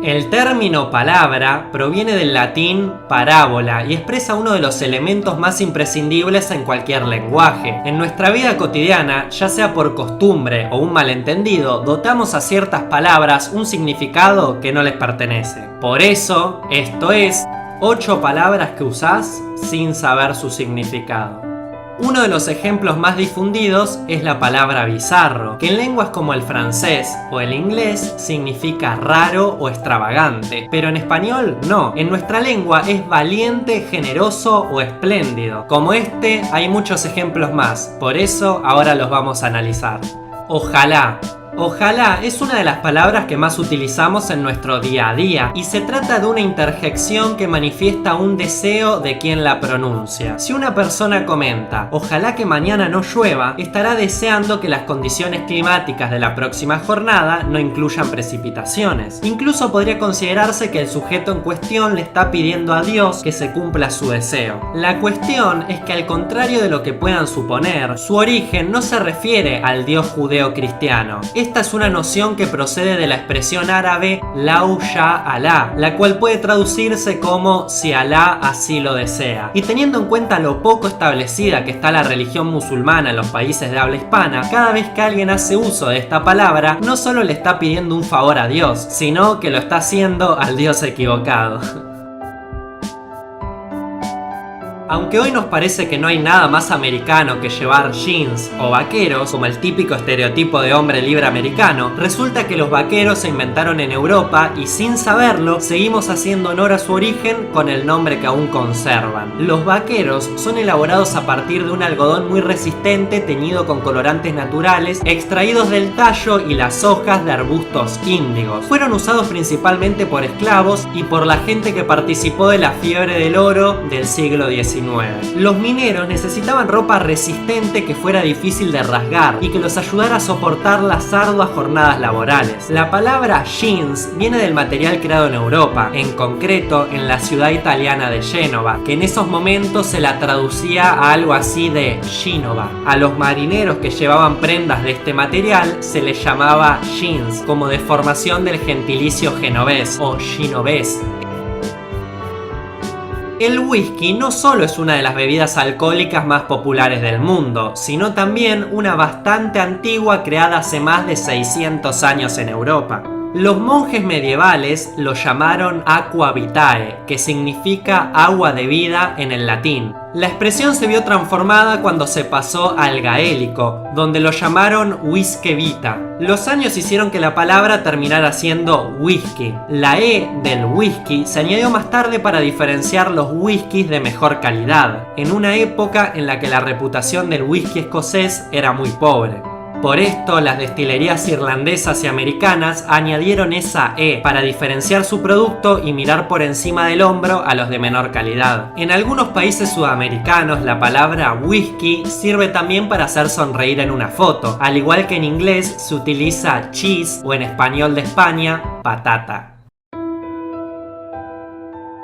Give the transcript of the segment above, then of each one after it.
El término palabra proviene del latín parábola y expresa uno de los elementos más imprescindibles en cualquier lenguaje. En nuestra vida cotidiana, ya sea por costumbre o un malentendido, dotamos a ciertas palabras un significado que no les pertenece. Por eso, esto es 8 palabras que usás sin saber su significado. Uno de los ejemplos más difundidos es la palabra bizarro, que en lenguas como el francés o el inglés significa raro o extravagante, pero en español no. En nuestra lengua es valiente, generoso o espléndido. Como este, hay muchos ejemplos más, por eso ahora los vamos a analizar. Ojalá. Ojalá es una de las palabras que más utilizamos en nuestro día a día y se trata de una interjección que manifiesta un deseo de quien la pronuncia. Si una persona comenta, ojalá que mañana no llueva, estará deseando que las condiciones climáticas de la próxima jornada no incluyan precipitaciones. Incluso podría considerarse que el sujeto en cuestión le está pidiendo a Dios que se cumpla su deseo. La cuestión es que, al contrario de lo que puedan suponer, su origen no se refiere al Dios judeo-cristiano. Esta es una noción que procede de la expresión árabe Lau Ya Alá, la cual puede traducirse como si Alá así lo desea. Y teniendo en cuenta lo poco establecida que está la religión musulmana en los países de habla hispana, cada vez que alguien hace uso de esta palabra, no solo le está pidiendo un favor a Dios, sino que lo está haciendo al Dios equivocado. Aunque hoy nos parece que no hay nada más americano que llevar jeans o vaqueros, como el típico estereotipo de hombre libre americano, resulta que los vaqueros se inventaron en Europa y, sin saberlo, seguimos haciendo honor a su origen con el nombre que aún conservan. Los vaqueros son elaborados a partir de un algodón muy resistente teñido con colorantes naturales extraídos del tallo y las hojas de arbustos índigos. Fueron usados principalmente por esclavos y por la gente que participó de la fiebre del oro del siglo XIX. Los mineros necesitaban ropa resistente que fuera difícil de rasgar y que los ayudara a soportar las arduas jornadas laborales. La palabra jeans viene del material creado en Europa, en concreto en la ciudad italiana de Génova, que en esos momentos se la traducía a algo así de Gínova. A los marineros que llevaban prendas de este material se les llamaba jeans, como deformación del gentilicio genovés o ginovés. El whisky no solo es una de las bebidas alcohólicas más populares del mundo, sino también una bastante antigua, creada hace más de 600 años en Europa. Los monjes medievales lo llamaron aqua vitae, que significa agua de vida en el latín. La expresión se vio transformada cuando se pasó al gaélico, donde lo llamaron whisky vita. Los años hicieron que la palabra terminara siendo whisky. La E del whisky se añadió más tarde para diferenciar los whiskies de mejor calidad, en una época en la que la reputación del whisky escocés era muy pobre. Por esto, las destilerías irlandesas y americanas añadieron esa E para diferenciar su producto y mirar por encima del hombro a los de menor calidad. En algunos países sudamericanos, la palabra whisky sirve también para hacer sonreír en una foto, al igual que en inglés se utiliza cheese o en español de España, patata.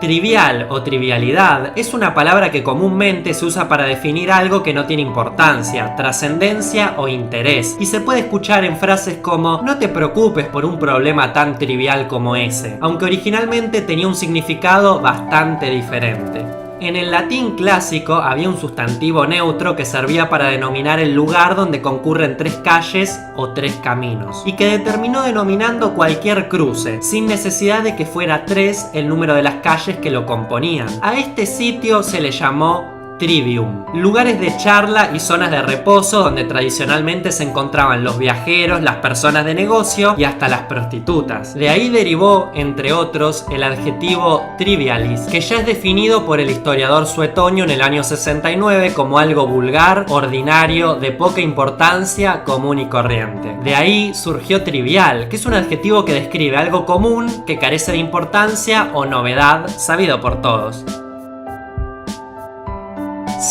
Trivial o trivialidad es una palabra que comúnmente se usa para definir algo que no tiene importancia, trascendencia o interés, y se puede escuchar en frases como no te preocupes por un problema tan trivial como ese, aunque originalmente tenía un significado bastante diferente. En el latín clásico había un sustantivo neutro que servía para denominar el lugar donde concurren 3 calles o 3 caminos, y que determinó denominando cualquier cruce, sin necesidad de que fuera 3 el número de las calles que lo componían. A este sitio se le llamó trivium, lugares de charla y zonas de reposo donde tradicionalmente se encontraban los viajeros, las personas de negocio y hasta las prostitutas. De ahí derivó, entre otros, el adjetivo trivialis, que ya es definido por el historiador Suetonio en el año 69 como algo vulgar, ordinario, de poca importancia, común y corriente. De ahí surgió trivial, que es un adjetivo que describe algo común que carece de importancia o novedad, sabido por todos.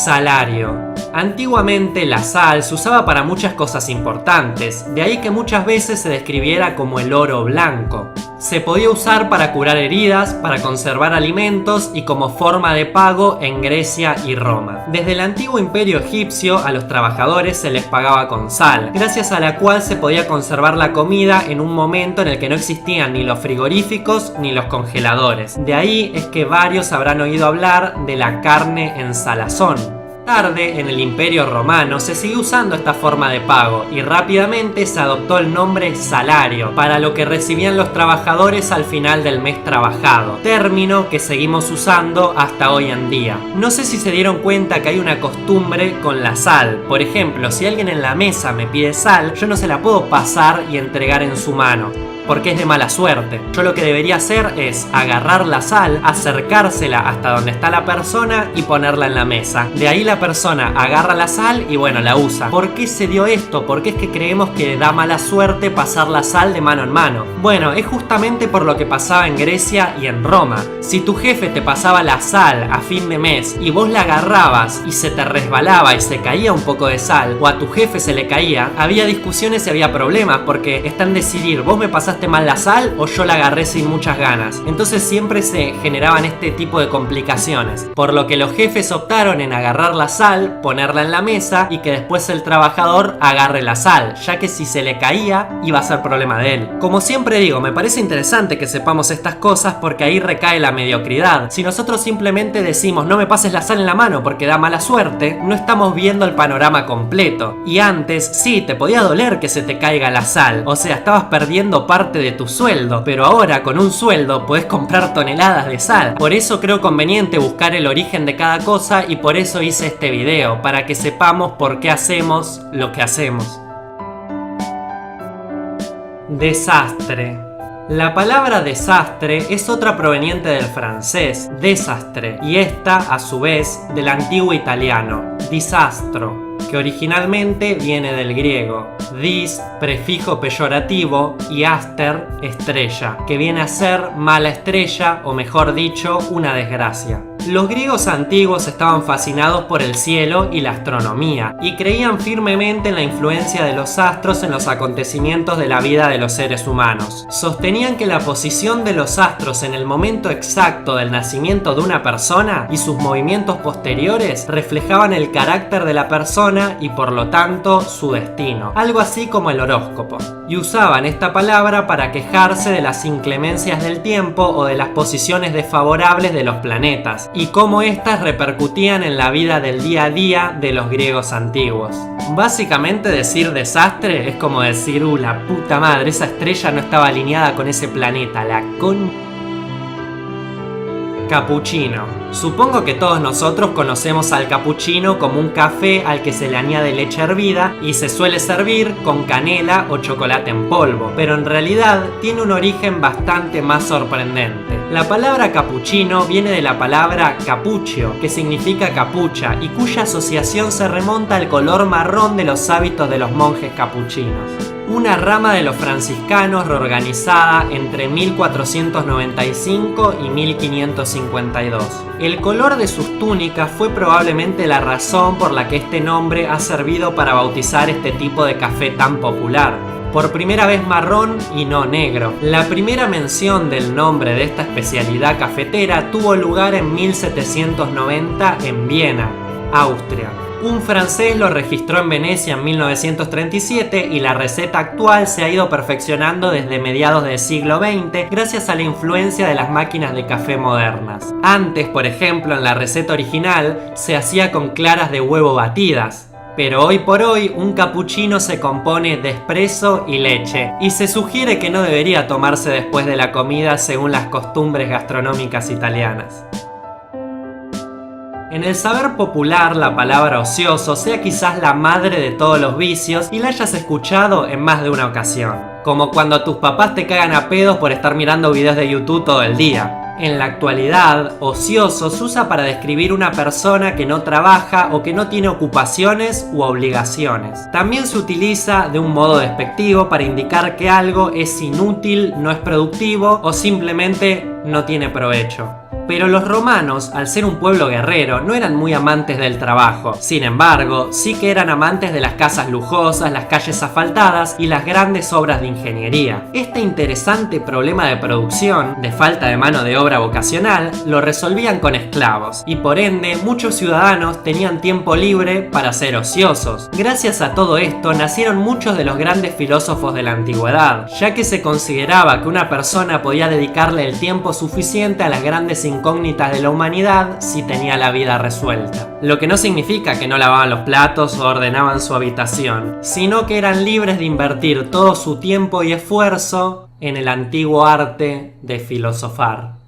Salario. Antiguamente la sal se usaba para muchas cosas importantes, de ahí que muchas veces se describiera como el oro blanco. Se podía usar para curar heridas, para conservar alimentos y como forma de pago en Grecia y Roma. Desde el antiguo imperio egipcio a los trabajadores se les pagaba con sal, gracias a la cual se podía conservar la comida en un momento en el que no existían ni los frigoríficos ni los congeladores. De ahí es que varios habrán oído hablar de la carne en salazón. Tarde, en el Imperio Romano, se siguió usando esta forma de pago y rápidamente se adoptó el nombre salario para lo que recibían los trabajadores al final del mes trabajado, término que seguimos usando hasta hoy en día. No sé si se dieron cuenta que hay una costumbre con la sal. Por ejemplo, si alguien en la mesa me pide sal, yo no se la puedo pasar y entregar en su mano, porque es de mala suerte. Yo lo que debería hacer es agarrar la sal, acercársela hasta donde está la persona y ponerla en la mesa. De ahí la persona agarra la sal y bueno, la usa. ¿Por qué se dio esto? ¿Por qué es que creemos que da mala suerte pasar la sal de mano en mano? Bueno, es justamente por lo que pasaba en Grecia y en Roma. Si tu jefe te pasaba la sal a fin de mes y vos la agarrabas y se te resbalaba y se caía un poco de sal, o a tu jefe se le caía, había discusiones y había problemas, porque está en decidir, vos me pasaste mal la sal o yo la agarré sin muchas ganas. Entonces siempre se generaban este tipo de complicaciones, por lo que los jefes optaron en agarrar la sal, ponerla en la mesa y que después el trabajador agarre la sal, ya que si se le caía iba a ser problema de él. Como siempre digo, me parece interesante que sepamos estas cosas porque ahí recae la mediocridad. Si nosotros simplemente decimos no me pases la sal en la mano porque da mala suerte, no estamos viendo el panorama completo. Y antes sí, te podía doler que se te caiga la sal, o sea, estabas perdiendo parte de tu sueldo, pero ahora con un sueldo podés comprar toneladas de sal. Por eso creo conveniente buscar el origen de cada cosa y por eso hice este video, para que sepamos por qué hacemos lo que hacemos. Desastre. La palabra desastre es otra proveniente del francés, desastre, y esta, a su vez, del antiguo italiano, disastro, que originalmente viene del griego, dis, prefijo peyorativo, y aster, estrella, que viene a ser mala estrella, o mejor dicho, una desgracia. Los griegos antiguos estaban fascinados por el cielo y la astronomía, y creían firmemente en la influencia de los astros en los acontecimientos de la vida de los seres humanos. Sostenían que la posición de los astros en el momento exacto del nacimiento de una persona y sus movimientos posteriores reflejaban el carácter de la persona y por lo tanto su destino, algo así como el horóscopo. Y usaban esta palabra para quejarse de las inclemencias del tiempo o de las posiciones desfavorables de los planetas, y cómo éstas repercutían en la vida del día a día de los griegos antiguos. Básicamente decir desastre es como decir, la puta madre, esa estrella no estaba alineada con ese planeta, la con... Capuchino. Supongo que todos nosotros conocemos al capuchino como un café al que se le añade leche hervida y se suele servir con canela o chocolate en polvo, pero en realidad tiene un origen bastante más sorprendente. La palabra capuchino viene de la palabra capuccio, que significa capucha, y cuya asociación se remonta al color marrón de los hábitos de los monjes capuchinos. Una rama de los franciscanos reorganizada entre 1495 y 1552. El color de sus túnicas fue probablemente la razón por la que este nombre ha servido para bautizar este tipo de café tan popular. Por primera vez marrón y no negro. La primera mención del nombre de esta especialidad cafetera tuvo lugar en 1790 en Viena, Austria. Un francés lo registró en Venecia en 1937 y la receta actual se ha ido perfeccionando desde mediados del siglo XX gracias a la influencia de las máquinas de café modernas. Antes, por ejemplo, en la receta original se hacía con claras de huevo batidas, pero hoy por hoy un capuchino se compone de espresso y leche, y se sugiere que no debería tomarse después de la comida según las costumbres gastronómicas italianas. En el saber popular, la palabra ocioso sea quizás la madre de todos los vicios y la hayas escuchado en más de una ocasión. Como cuando tus papás te cagan a pedos por estar mirando videos de YouTube todo el día. En la actualidad, ocioso se usa para describir una persona que no trabaja o que no tiene ocupaciones u obligaciones. También se utiliza de un modo despectivo para indicar que algo es inútil, no es productivo o simplemente no tiene provecho. Pero los romanos, al ser un pueblo guerrero, no eran muy amantes del trabajo. Sin embargo, sí que eran amantes de las casas lujosas, las calles asfaltadas y las grandes obras de ingeniería. Este interesante problema de producción, de falta de mano de obra vocacional, lo resolvían con esclavos, y por ende muchos ciudadanos tenían tiempo libre para ser ociosos. Gracias a todo esto nacieron muchos de los grandes filósofos de la antigüedad, ya que se consideraba que una persona podía dedicarle el tiempo suficiente a las grandes incógnitas de la humanidad si tenía la vida resuelta. Lo que no significa que no lavaban los platos o ordenaban su habitación, sino que eran libres de invertir todo su tiempo y esfuerzo en el antiguo arte de filosofar.